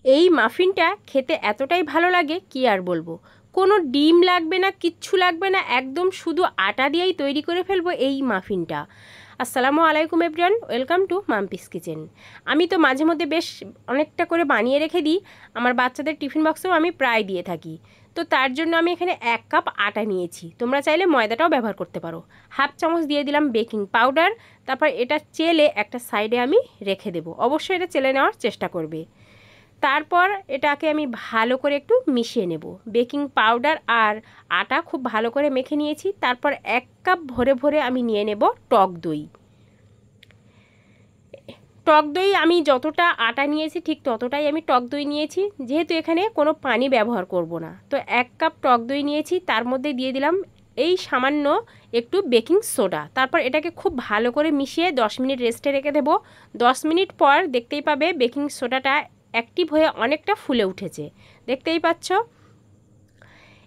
এই মাফিনটা খেতে এতটাই ভালো লাগে কি আর বলবো। কোনো ডিম লাগবে না, কিচ্ছু লাগবে না, একদম শুধু আটা দিয়েই তৈরি করে ফেলবো এই মাফিনটা। আসসালামু আলাইকুম everyone, welcome to Mampi's kitchen. আমি তো মাঝে মধ্যে বেশ অনেকটা করে বানিয়ে রেখে দিই, আমার বাচ্চাদের টিফিন বক্সেও আমি প্রায় দিয়ে থাকি। তো তার জন্য আমি এখানে 1 কাপ আটা নিয়েছি, তোমরা চাইলে ময়দাটাও ব্যবহার করতে পারো। হাফ চামচ দিয়ে দিলাম বেকিং পাউডার, তারপর এটা চেলে একটা সাইডে আমি রেখে দেবো। অবশ্যই এটা চেলে নেওয়ার চেষ্টা করবে। তারপর এটাকে আমি ভালো করে একটু মিশিয়ে নেব। বেকিং পাউডার আর আটা খুব ভালো করে মেখে নিয়েছি। তারপর 1 কাপ ভরে ভরে আমি নিয়ে নেব টক দই। টক দই আমি যতটা আটা নিয়েছি ঠিক ততটাই আমি টক দই নিয়েছি, যেহেতু এখানে কোনো পানি ব্যবহার করব না। তো 1 কাপ টক দই নিয়েছি, তার মধ্যে দিয়ে দিলাম এই সামান্য একটু বেকিং সোডা। তারপর এটাকে খুব ভালো করে মিশিয়ে 10 মিনিট রেস্টে রেখে দেব। 10 মিনিট পর দেখতেই পাবে বেকিং সোডাটা অ্যাক্টিভ হয়ে অনেকটা ফুলে উঠেছে, দেখতেই পাচ্ছ।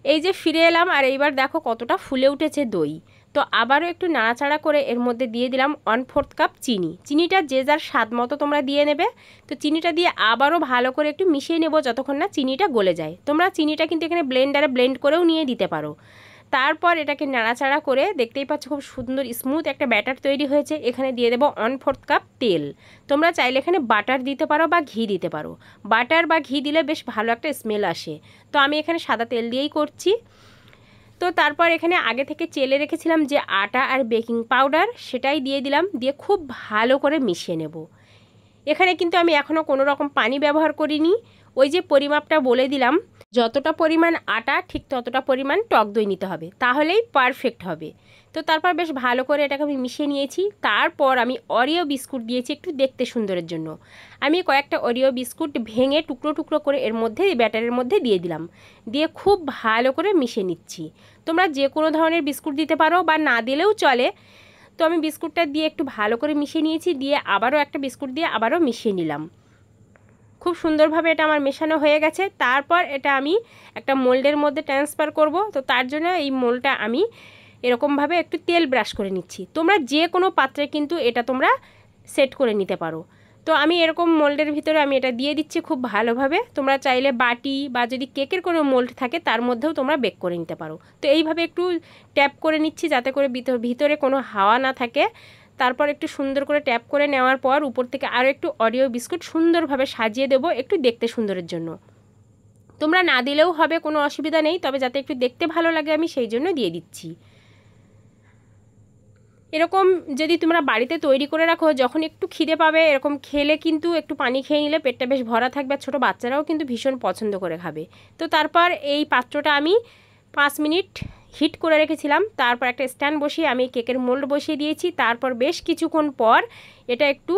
এই যে ফিরে এলাম, আর এইবার দেখো কতটা ফুলে উঠেছে দই। তো আবারও একটু নাড়াচাড়া করে এর মধ্যে দিয়ে দিলাম 1/4 কাপ চিনি। চিনিটা যে যার স্বাদ মতো তোমরা দিয়ে নেবে। তো চিনিটা দিয়ে আবারও ভালো করে একটু মিশিয়ে নেব যতক্ষণ না চিনিটা গলে যায়। তোমরা চিনিটা কিন্তু এখানে ব্লেন্ডারে ব্লেন্ড করেও নিয়ে দিতে পারো। তারপর এটাকে নাড়াচাড়া করে দেখতেই পাচ্ছ খুব সুন্দর স্মুথ একটা ব্যাটার তৈরি হয়েছে। এখানে দিয়ে দেবো 1/4 কাপ তেল। তোমরা চাইলে এখানে বাটার দিতে পারো বা ঘি দিতে পারো। বাটার বা ঘি দিলে বেশ ভালো একটা স্মেল আসে। তো আমি এখানে সাদা তেল দিয়েই করছি। তো তারপর এখানে আগে থেকে চেলে রেখেছিলাম যে আটা আর বেকিং পাউডার, সেটাই দিয়ে দিলাম, দিয়ে খুব ভালো করে মিশিয়ে নেব। এখানে কিন্তু আমি এখনও কোনো রকম পানি ব্যবহার করিনি। ওই যে পরিমাপটা বলে দিলাম, যতটা পরিমাণ আটা ঠিক ততটা পরিমাণ টক দই নিতে হবে, তাহলেই পারফেক্ট হবে। তো তারপর বেশ ভালো করে এটাকে আমি মিশিয়ে নিয়েছি। তারপর আমি অরিও বিস্কুট দিয়েছি একটু দেখতে সুন্দরের জন্য। আমি কয়েকটা অরিও বিস্কুট ভেঙে টুকরো টুকরো করে এর মধ্যে ব্যাটারের মধ্যে দিয়ে দিলাম, দিয়ে খুব ভালো করে মিশিয়ে নিচ্ছি। তোমরা যে কোনো ধরনের বিস্কুট দিতে পারো বা না দিলেও চলে। তো আমি বিস্কুটটা দিয়ে একটু ভালো করে মিশিয়ে নিয়েছি, দিয়ে আবারও একটা বিস্কুট দিয়ে আবারও মিশিয়ে নিলাম। খুব সুন্দরভাবে এটা আমার মেশানো হয়ে গেছে। তারপর এটা আমি একটা মোল্ডের মধ্যে ট্রান্সফার করব। তো তার জন্য এই মোল্ডটা আমি এরকমভাবে একটু তেল ব্রাশ করে নিচ্ছি। তোমরা যে কোনো পাত্রে কিন্তু এটা তোমরা সেট করে নিতে পারো। তো আমি এরকম মোল্ডের ভিতরে আমি এটা দিয়ে দিচ্ছি খুব ভালোভাবে। তোমরা চাইলে বাটি বা যদি কেকের কোনো মোল্ড থাকে তার মধ্যেও তোমরা বেক করে নিতে পারো। তো এইভাবে একটু ট্যাপ করে নিচ্ছি যাতে করে ভিতরে কোনো হাওয়া না থাকে। তারপর একটু সুন্দর করে ট্যাপ করে নেওয়ার পর উপর থেকে আরও একটু অরিও বিস্কুট সুন্দরভাবে সাজিয়ে দেবো একটু দেখতে সুন্দরের জন্য। তোমরা না দিলেও হবে, কোনো অসুবিধা নেই, তবে যাতে একটু দেখতে ভালো লাগে আমি সেই জন্য দিয়ে দিচ্ছি। এরকম যদি তোমরা বাড়িতে তৈরি করে রাখো, যখন একটু খিদে পাবে এরকম খেলে কিন্তু একটু পানি খেয়ে নিলে পেটটা বেশ ভরা থাকবে, আর ছোটো বাচ্চারাও কিন্তু ভীষণ পছন্দ করে খাবে। তো তারপর এই পাত্রটা আমি 5 মিনিট হিট করে রেখেছিলাম। তারপর একটা স্ট্যান্ড বসিয়ে আমি কেকের মোল্ড বসিয়ে দিয়েছি। তারপর বেশ কিছুক্ষণ পর এটা একটু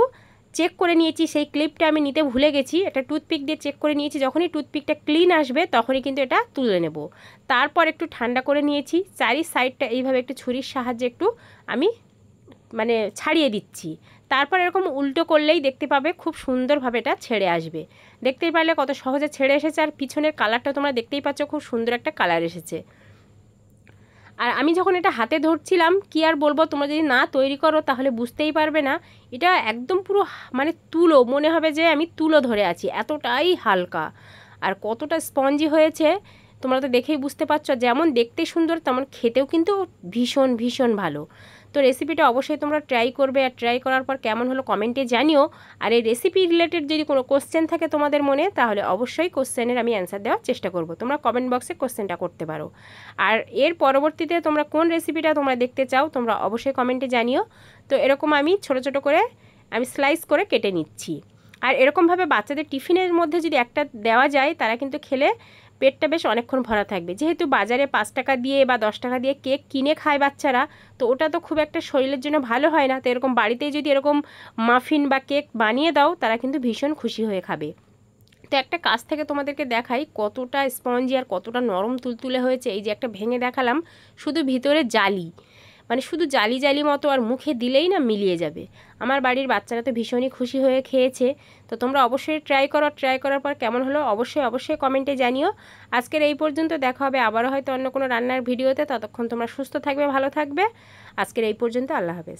চেক করে নিয়েছি। সেই ক্লিপটা আমি নিতে ভুলে গেছি, একটা টুথপিক দিয়ে চেক করে নিয়েছি। যখনই টুথপিকটা ক্লিন আসবে তখনই কিন্তু এটা তুলে নেব। তারপর একটু ঠান্ডা করে নিয়েছি। চারি সাইডটা এইভাবে একটু ছুরির সাহায্যে একটু আমি ছাড়িয়ে দিচ্ছি। তারপর এরকম উল্টো করলেই দেখতে পাবে খুব সুন্দরভাবে এটা ছেড়ে আসবে। দেখতেই পারলে কত সহজে ছেড়ে এসেছে, আর পিছনের কালারটা তোমরা দেখতেই পাচ্ছ, খুব সুন্দর একটা কালার এসেছে। আর আমি যখন এটা হাতে ধরছিলাম কি আর বলবো, তোমরা যদি না তৈরি করো তাহলে বুঝতেই পারবে না। এটা একদম পুরো তুলো, মনে হবে যে আমি তুলো ধরে আছি, এতটাই হালকা আর কতটা স্পঞ্জি হয়েছে তোমরা তো দেখেই বুঝতে পারছো। যেমন দেখতে সুন্দর তেমন খেতেও কিন্তু ভীষণ ভীষণ ভালো। তো রেসিপিটা অবশ্যই তোমরা ট্রাই করবে, আর ট্রাই করার পর কেমন হলো কমেন্টে জানিও। আর এই রেসিপি রিলেটেড যদি কোনো কোশ্চেন থাকে তোমাদের মনে, তাহলে অবশ্যই কোশ্চেনের আমি অ্যান্সার দেওয়ার চেষ্টা করব। তোমরা কমেন্ট বক্সে কোশ্চেনটা করতে পারো। আর এর পরবর্তীতে তোমরা কোন রেসিপিটা তোমরা দেখতে চাও তোমরা অবশ্যই কমেন্টে জানিও। তো এরকম আমি ছোট ছোট করে আমি স্লাইস করে কেটে নিচ্ছি। আর এরকমভাবে বাচ্চাদের টিফিনের মধ্যে যদি একটা দেওয়া যায়, তারা কিন্তু খেলে পেটটা বেশ অনেকক্ষণ ভরা থাকবে। যেহেতু বাজারে 5 টাকা দিয়ে বা 10 টাকা দিয়ে কেক কিনে খায় বাচ্চারা, তো ওটা তো খুব একটা শরীরের জন্য ভালো হয় না। তো এরকম বাড়িতেই যদি এরকম মাফিন বা কেক বানিয়ে দাও, তারা কিন্তু ভীষণ খুশি হয়ে খাবে। তো একটা কাছ থেকে তোমাদেরকে দেখাই কতটা স্পঞ্জি আর কতটা নরম তুলতুলে হয়েছে। এই যে একটা ভেঙে দেখালাম, শুধু ভিতরে জালি, শুধু জালি জালি মতো, আর মুখে দিলেই না মিলিয়ে যাবে। আমার বাড়ির বাচ্চারা তো ভীষণই খুশি হয়ে খেয়েছে। তো তোমরা অবশ্যই ট্রাই করো, ট্রাই করার পর কেমন হলো অবশ্যই অবশ্যই কমেন্টে জানিও। আজকের এই পর্যন্ত, দেখা হবে আবারও হয়তো অন্য কোনো রান্নার ভিডিওতে। ততক্ষণ তোমরা সুস্থ থাকবে, ভালো থাকবে। আজকের এই পর্যন্ত, আল্লাহ হাফেজ।